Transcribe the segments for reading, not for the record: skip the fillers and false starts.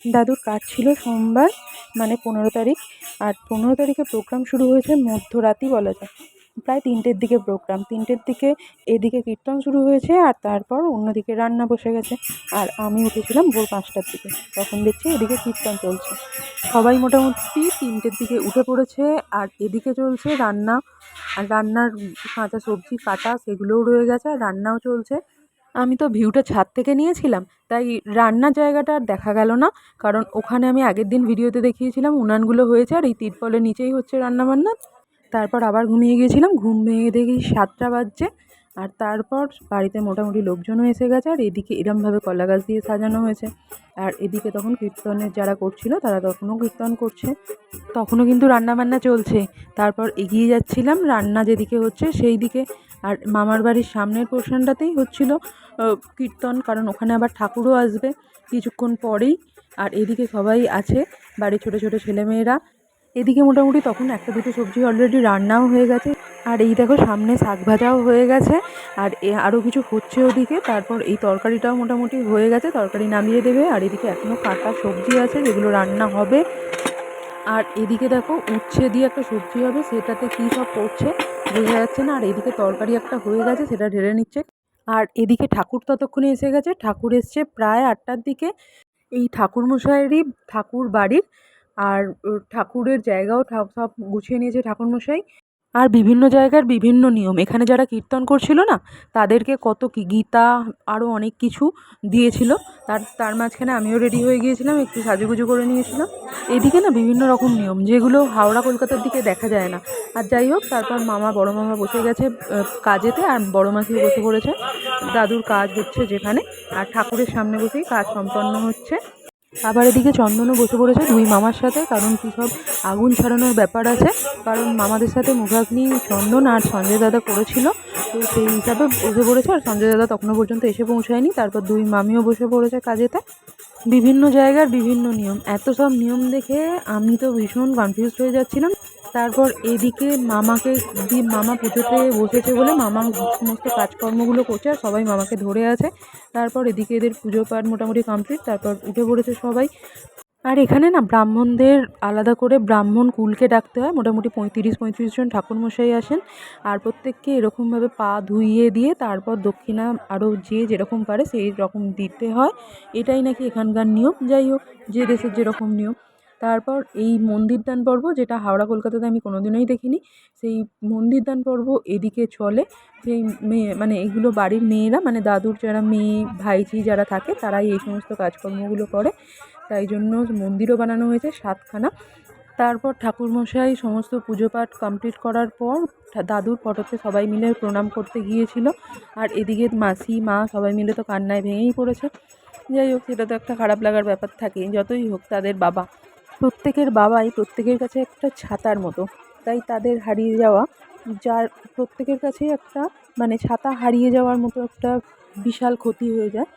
দাদুর কাজ ছিল সোমবার মানে 15 তারিখ। আর 15 তারিখে প্রোগ্রাম শুরু হয়েছে মধ্যরাতই বলা যায়, প্রায় 3টের দিকে প্রোগ্রাম। 3টের দিকে এদিকে কীর্তন শুরু হয়েছে আর তারপর অন্যদিকে রান্না বসে গেছে। আর আমি উঠেছিলাম ভোর 5টার দিকে, তখন দেখছি এদিকে কীর্তন চলছে। সবাই মোটামুটি 3টের দিকে উঠে পড়েছে আর এদিকে চলছে রান্না। আর রান্নার কাঁচা সবজি কাটা সেগুলোও রয়ে গেছে আর রান্নাও চলছে। আমি তো ভিউটা ছাদ থেকে নিয়েছিলাম, তাই রান্নার জায়গাটা আর দেখা গেল না, কারণ ওখানে আমি আগের দিন ভিডিওতে দেখিয়েছিলাম উনানগুলো হয়েছে আর এই তিরপলের নিচেই হচ্ছে রান্নাবান্না। তারপর আবার ঘুমিয়ে গিয়েছিলাম, ঘুম ভেঙে দেখি 7টা বাজছে। আর তারপর বাড়িতে মোটামুটি লোকজনও এসে গেছে আর এদিকে এরমভাবে কলা গাছ দিয়ে সাজানো হয়েছে। আর এদিকে তখন কীর্তনের যারা করছিল তারা তখনও কীর্তন করছে, তখনও কিন্তু রান্নাবান্না চলছে। তারপর এগিয়ে যাচ্ছিলাম, রান্না যেদিকে হচ্ছে সেই দিকে। আর মামার বাড়ির সামনের পোর্শনটাতেই হচ্ছিল কীর্তন, কারণ ওখানে আবার ঠাকুরও আসবে কিছুক্ষণ পরেই। আর এদিকে সবাই আছে, বাড়ির ছোটো ছোটো ছেলেমেয়েরা। এদিকে মোটামুটি তখন 1-2টো সবজি অলরেডি রান্নাও হয়ে গেছে। আর এই দেখো সামনে শাক ভাজাও হয়ে গেছে আর আরও কিছু হচ্ছে ওদিকে। তারপর এই তরকারিটাও মোটামুটি হয়ে গেছে, তরকারি নামিয়ে দেবে। আর এদিকে এখনও কাটা সবজি আছে যেগুলো রান্না হবে। আর এদিকে দেখো উচ্ছে দিয়ে একটা সবজি হবে, সেটাতে কী সব করছে বোঝা যাচ্ছে না। আর এদিকে তরকারি একটা হয়ে গেছে, সেটা ঢেলে নিচ্ছে। আর এদিকে ঠাকুর ততক্ষণে এসে গেছে, ঠাকুর এসছে প্রায় 8টার দিকে। এই ঠাকুরমশাইয়েরই ঠাকুর বাড়ির। আর ঠাকুরের জায়গাও সব গুছিয়ে নিয়েছে ঠাকুরমশাই। আর বিভিন্ন জায়গার বিভিন্ন নিয়ম, এখানে যারা কীর্তন করছিল না তাদেরকে কত কি গীতা আরও অনেক কিছু দিয়েছিল। তার মাঝখানে আমিও রেডি হয়ে গিয়েছিলাম, একটু সাজুগুজু করে নিয়েছিলাম। এদিকে না বিভিন্ন রকম নিয়ম যেগুলো হাওড়া কলকাতার দিকে দেখা যায় না। আর যাই হোক, তারপর বড় মামা বসে গেছে কাজেতে আর বড় মাসিও বসে পড়েছে। দাদুর কাজ হচ্ছে যেখানে, আর ঠাকুরের সামনে বসেই কাজ সম্পন্ন হচ্ছে। আবার এদিকে চন্দনও বসে পড়েছে 2 মামার সাথে, কারণ কী সব আগুন ছড়ানোর ব্যাপার আছে। কারণ মামাদের সাথে মুখাগ্নি চন্দন আর সঞ্জয় দাদা করেছিল, তো সেই হিসাবে বসে পড়েছে। আর সঞ্জয় দাদা তখনও পর্যন্ত এসে পৌঁছায়নি। তারপর 2 মামিও বসে পড়েছে কাজেতে। বিভিন্ন জায়গার বিভিন্ন নিয়ম, এত সব নিয়ম দেখে আমি তো ভীষণ কনফিউজড হয়ে যাচ্ছিলাম। তারপর এদিকে মামাকে মামা পুজোতে বসেছে বলে মামা সমস্ত কাজকর্মগুলো করছে আর সবাই মামাকে ধরে আছে। তারপর এদিকে এদের পুজো পাঠ মোটামুটি কমপ্লিট, তারপর উঠে পড়েছে সবাই। আর এখানে না ব্রাহ্মণদের আলাদা করে ব্রাহ্মণ কুলকে ডাকতে হয়, মোটামুটি 35 জন ঠাকুরমশাই আসেন। আর প্রত্যেককে এরকমভাবে পা ধুইয়ে দিয়ে তারপর দক্ষিণা আরও যে যেরকম পারে সেই রকম দিতে হয়, এটাই নাকি এখানকার নিয়ম। যাই হোক, যে দেশের যেরকম নিয়ম। তারপর এই মন্দির দান পর্ব, যেটা হাওড়া কলকাতাতে আমি কোনোদিনই দেখিনি, সেই মন্দির দান পর্ব এদিকে চলে। সেই মেয়ে মানে এগুলো বাড়ির মেয়েরা, মানে দাদুর যারা মেয়ে ভাইঝি যারা থাকে তারাই এই সমস্ত কাজকর্মগুলো করে, তাই জন্য মন্দিরও বানানো হয়েছে 7খানা। তারপর ঠাকুরমশাই সমস্ত পুজো পাঠ কমপ্লিট করার পর দাদুর ফটোতে সবাই মিলে প্রণাম করতে গিয়েছিল। আর এদিকে মাসি মা সবাই মিলে তো কান্নায় ভেঙেই পড়েছে। যাই হোক, সেটা তো একটা খারাপ লাগার ব্যাপার থাকে, যতই হোক তাদের বাবা। প্রত্যেকের বাবাই প্রত্যেকের কাছে একটা ছাতার মতো, তাই তাদের হারিয়ে যাওয়া, যার প্রত্যেকের কাছেই একটা মানে ছাতা হারিয়ে যাওয়ার মতো একটা বিশাল ক্ষতি হয়ে যায়।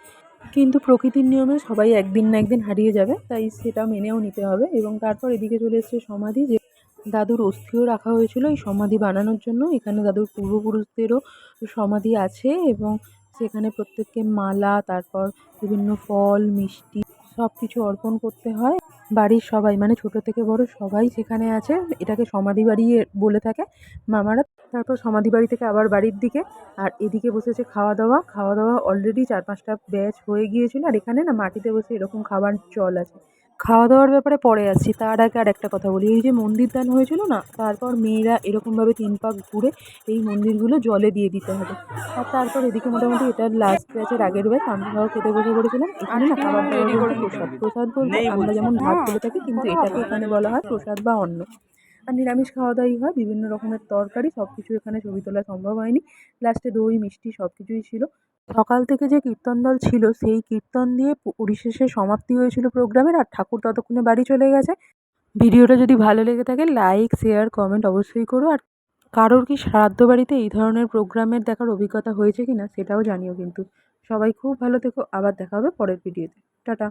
কিন্তু প্রকৃতির নিয়মে সবাই একদিন না একদিন হারিয়ে যাবে, তাই সেটা মেনেও নিতে হবে। এবং তারপর এদিকে চলে এসেছে সমাধি, যে দাদুর অস্থিও রাখা হয়েছিল এই সমাধি বানানোর জন্য। এখানে দাদুর পূর্বপুরুষদেরও সমাধি আছে এবং সেখানে প্রত্যেককে মালা, তারপর বিভিন্ন ফল মিষ্টি সব কিছু অর্পণ করতে হয়। বাড়ির সবাই মানে ছোট থেকে বড় সবাই সেখানে আছে, এটাকে সমাধি বাড়ি বলে থাকে মামারা। তারপর সমাধি বাড়ি থেকে আবার বাড়ির দিকে। আর এদিকে বসেছে খাওয়া দাওয়া। অলরেডি 4-5টা ব্যাচ হয়ে গিয়েছিল। আর এখানে না মাটিতে বসে এরকম খাবার চল আছে। খাওয়া দাওয়ার ব্যাপারে পরে আসছি, তার আগে আর একটা কথা বলি। এই যে মন্দির দান হয়েছিল না, তারপর মেয়েরা এরকমভাবে 3 পাক ঘুরে এই মন্দিরগুলো জলে দিয়ে দিতে হবে। আর তারপর এদিকে মোটামুটি এটা লাস্ট ব্যাচের আগের ব্যাচ, আমরাও খেতে বসে পড়েছিলাম। এখানে না খাবার দাবার বলতে প্রসাদ বলতে আমরা যেমন ভাত বলে থাকি, কিন্তু এটাকে এখানে বলা হয় প্রসাদ বা অন্ন। আর নিরামিষ খাওয়া দাওয়াই হয়, বিভিন্ন রকমের তরকারি, সব কিছু এখানে ছবি তোলা সম্ভব হয়নি। লাস্টে দই মিষ্টি সব কিছুই ছিল। সকাল থেকে যে কীর্তন দল ছিল সেই কীর্তন দিয়ে পরিশেষে সমাপ্তি হয়েছিল প্রোগ্রামের। আর ঠাকুর ততক্ষণে বাড়ি চলে গেছে। ভিডিওটা যদি ভালো লেগে থাকে লাইক শেয়ার কমেন্ট অবশ্যই করো। আর কারোর কি শ্রাদ্ধ বাড়িতে এই ধরনের প্রোগ্রামের দেখার অভিজ্ঞতা হয়েছে কিনা সেটাও জানিও কিন্তু। সবাই খুব ভালো থেকো, আবার দেখা হবে পরের ভিডিওতে। টাটা।